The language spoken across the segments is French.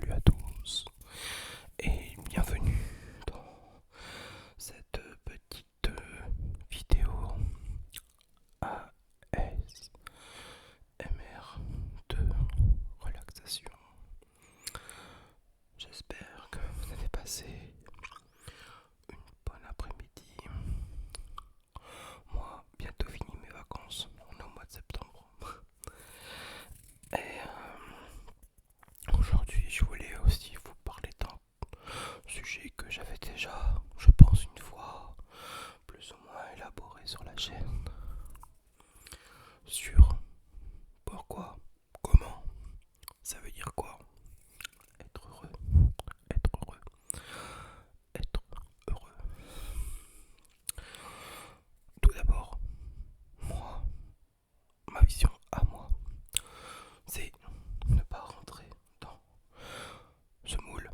Salut à tous et bienvenue dans cette petite vidéo ASMR de relaxation. J'espère que vous avez passé une bonne après-midi. Moi, bientôt fini mes vacances, on est au mois de septembre. Et aujourd'hui, je voulais aussi vous parler d'un sujet que j'avais déjà, je pense, une fois plus ou moins élaboré sur la chaîne, sur pourquoi, comment, ça veut dire quoi, être heureux, être heureux, être heureux. Tout d'abord, moi, ma vision à moi, c'est ne pas rentrer dans ce moule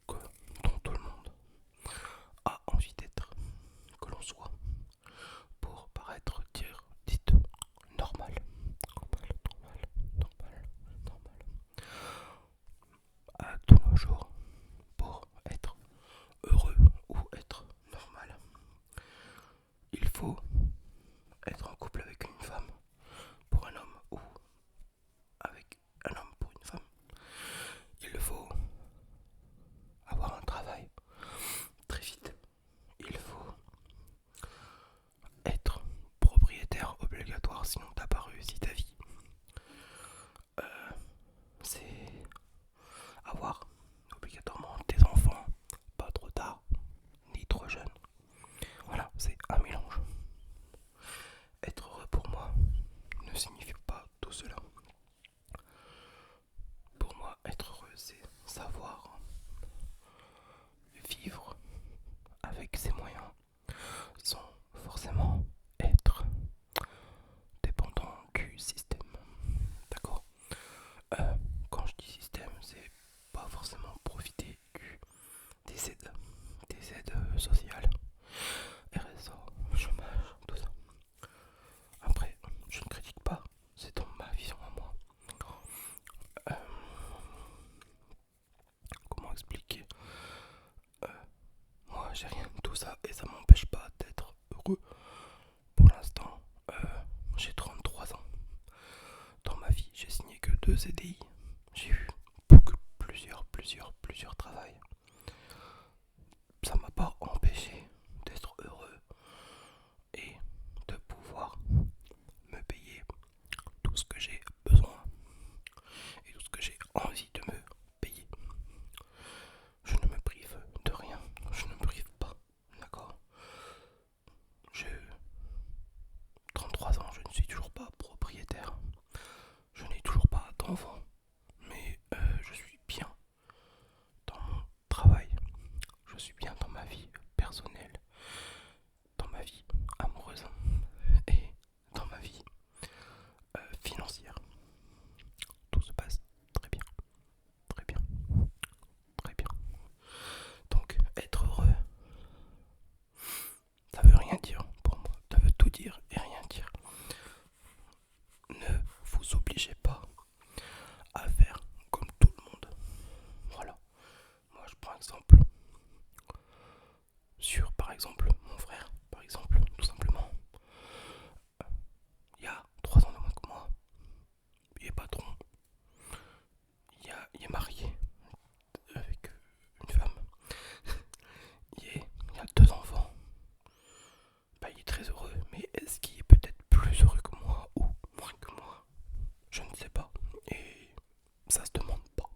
que, dont tout le monde a envie d'être, que l'on soit, pour paraître dite normal, normal, normal, normal, normal. De nos jours, pour être heureux ou être normal, il faut être en couple avec une femme pour un homme ou avec un homme pour une femme. Il faut avoir un travail très vite. Il faut être propriétaire obligatoire, sinon t'as pas réussi ta vie. C'est avoir obligatoirement des enfants, pas trop tard, ni trop jeune. Voilà, c'est un mélange. Être heureux pour moi ne signifie pas tout cela. Pour moi, être heureux, c'est savoir vivre avec ses moyens sans forcément être dépendant du système. D'accord. Quand je dis système, c'est pas forcément profiter des aides sociales, RSA, chômage, tout ça. Après, je ne critique pas, c'est dans ma vision à moi. Euh, Comment expliquer? Moi, j'ai rien de tout ça et ça m'empêche pas d'être heureux. Pour l'instant, j'ai 33 ans. Dans ma vie, j'ai signé que 2 CDI. J'ai eu plusieurs travails. Ça m'a pas empêché d'être heureux et de pouvoir me payer tout ce que j'ai besoin et tout ce que j'ai envie de me payer. Je ne me prive de rien, je ne me prive pas, d'accord. J'ai 33 ans, je ne suis toujours pas propriétaire, je n'ai toujours pas d'enfant, mais je suis bien dans mon travail, je suis bien dans ma vie personnelle, dans ma vie amoureuse et dans ma vie financière. Tout se passe très bien, très bien, très bien. Donc être heureux, ça veut rien dire pour moi, ça veut tout dire et rien dire. Ne vous obligez pas à faire comme tout le monde. Voilà. Moi je prends exemple sur par exemple mon frère, par exemple, tout simplement. Il y a 3 ans de moins que moi. Il est patron. Il est marié avec une femme. Il a 2 enfants. Bah, il est très heureux, mais est-ce qu'il est peut-être plus heureux que moi ou moins que moi? Je ne sais pas. Et ça se demande pas.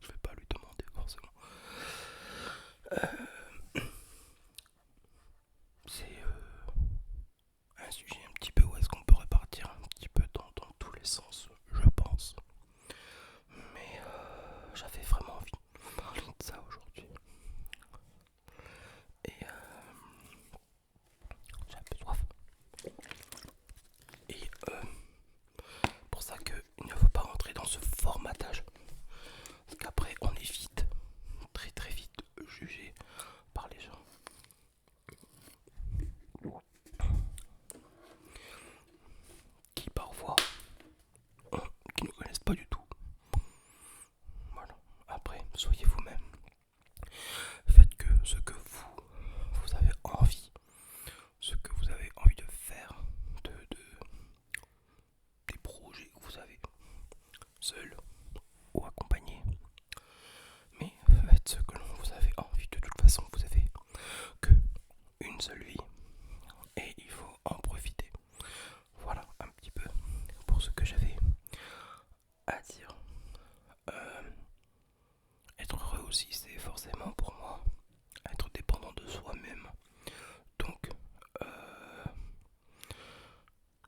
Je vais pas lui demander forcément. C'est un sujet un petit peu où est-ce qu'on peut repartir un petit peu dans tous les sens, je pense. Mais j'avais vraiment envie de vous parler de ça aujourd'hui. Et j'ai un peu soif. Et pour ça qu'il ne faut pas rentrer dans ce formatage. Parce qu'après on est vite, très très vite jugé par les gens qui parfois qui ne connaissent pas du tout. Voilà. Après, seul ou accompagné. Mais faites ce que l'on vous avez envie. De toute façon, vous avez que une seule vie et il faut en profiter. Voilà un petit peu pour ce que j'avais à dire. Euh, Être heureux aussi, c'est forcément pour moi être dépendant de soi-même. Donc, euh,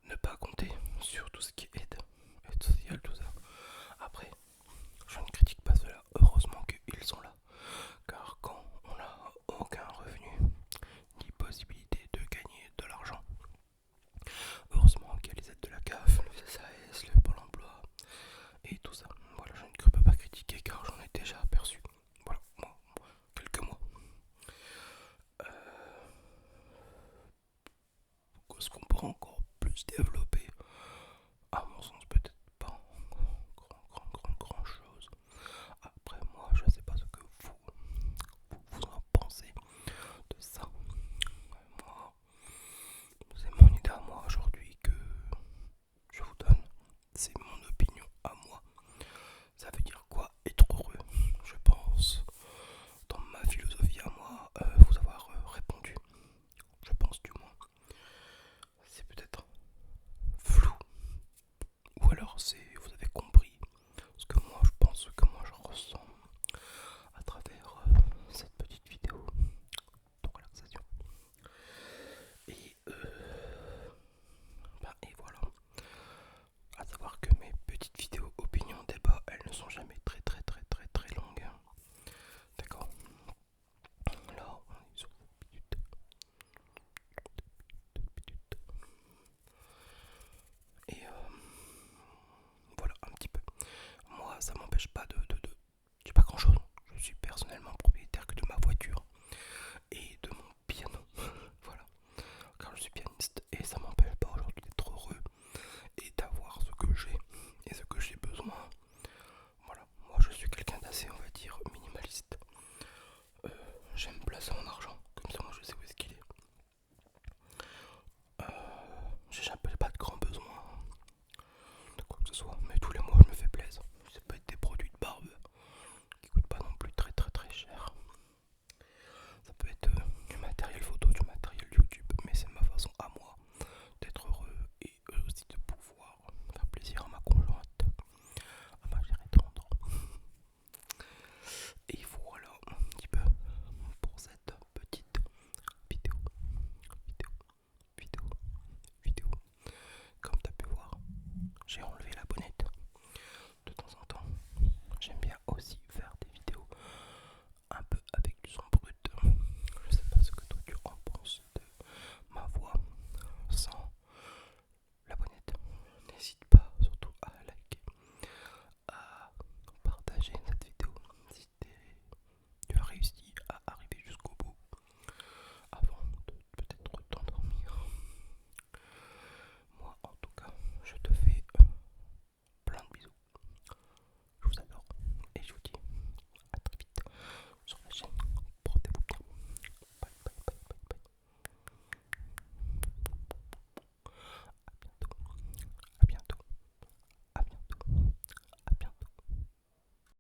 ne pas compter sur tout ce qui est aide sociale, tout ça. Après, je ne critique pas cela. Heureusement qu'ils sont là. Car quand on n'a aucun revenu, ni possibilité de gagner de l'argent, heureusement qu'il y a les aides de la CAF, le SAS, le Pôle emploi et tout ça. Voilà, je ne peux pas critiquer car j'en ai déjà aperçu. Voilà, moi, quelques mois. Est-ce qu'on pourrait encore plus développer? À mon sens, peut-être pas grand chose. Après, moi, je sais pas ce que vous en pensez de ça. Moi, c'est mon idée à moi aujourd'hui que je vous donne. C'est mon opinion à moi. Ça veut dire quoi être heureux? Je pense, dans ma philosophie à moi, vous avoir répondu. Je pense du moins. C'est peut-être flou. Ou alors vous avez compris ce que moi je pense, ce que moi je ressens à travers cette petite vidéo de relaxation. Et voilà. À savoir que mes petites vidéos opinion débat, elles ne sont jamais très longues. D'accord. Là, on est sur 7 minutes. Et voilà un petit peu. Moi, ça m'empêche pas de j'ai pas grand chose. Je suis personnellement propriétaire que de ma voiture et de mon piano. Voilà. Car je suis pianiste et ça m'empêche pas aujourd'hui d'être heureux et d'avoir ce que j'ai et ce que j'ai besoin